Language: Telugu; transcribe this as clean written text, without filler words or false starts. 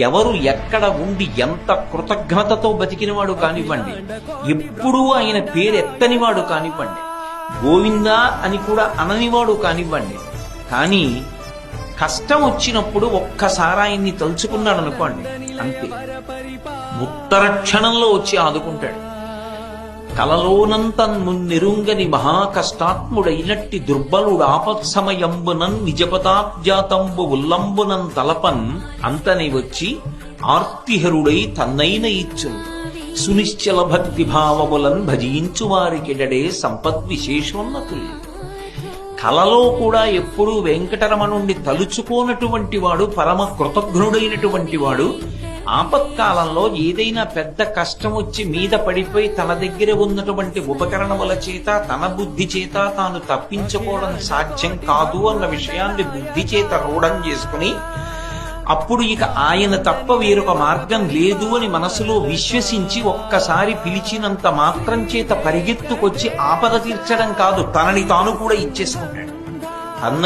ఎవరు ఎక్కడ ఉండి ఎంత కృతజ్ఞతతో బతికినవాడు కానివ్వండి, ఎప్పుడూ ఆయన పేరెత్తనివాడు కానివ్వండి, గోవిందా అని కూడా అననివాడు కానివ్వండి, కానీ కష్టం వచ్చినప్పుడు ఒక్కసారి ఆయన్ని తలుచుకున్నాడు అనుకోండి, అంతే, ఉత్తర క్షణంలో వచ్చి ఆదుకుంటాడు. కలలోనంత మున్నెరుంగని మహాకష్టాత్ముడైనట్టి దుర్బలుడు ఆపత్సమయంబునన్ నిజపతాబ్జాతంబు ఉల్లంబునన్ తలపన్ అంతని వచ్చి ఆర్తిహరుడై తన్నైన ఇచ్చును సునిశ్చల భక్తి భావములన్ భజించు వారికిడడే సంపద్విశేషోన్నతులు. కలలో కూడా ఎప్పుడూ వెంకటరమణుణ్ణి తలుచుకోనటువంటి వాడు, పరమ కృతజ్ఞుడైనటువంటి వాడు, ఆపత్కాలంలో ఏదైనా పెద్ద కష్టం వచ్చి మీద పడిపోయి తన దగ్గర ఉన్నటువంటి ఉపకరణముల చేత తన బుద్ధి చేత తాను తప్పించుకోవడం సాధ్యం కాదు అన్న విషయాన్ని బుద్ధి చేత రూఢం చేసుకుని అప్పుడు ఇక ఆయన తప్ప వేరొక మార్గం లేదు అని మనసులో విశ్వసించి ఒక్కసారి పిలిచినంత మాత్రం చేత పరిగెత్తుకొచ్చి ఆపద తీర్చడం కాదు, తనని తాను కూడా ఇచ్చేసుకుంటాడు. అన్నయ్య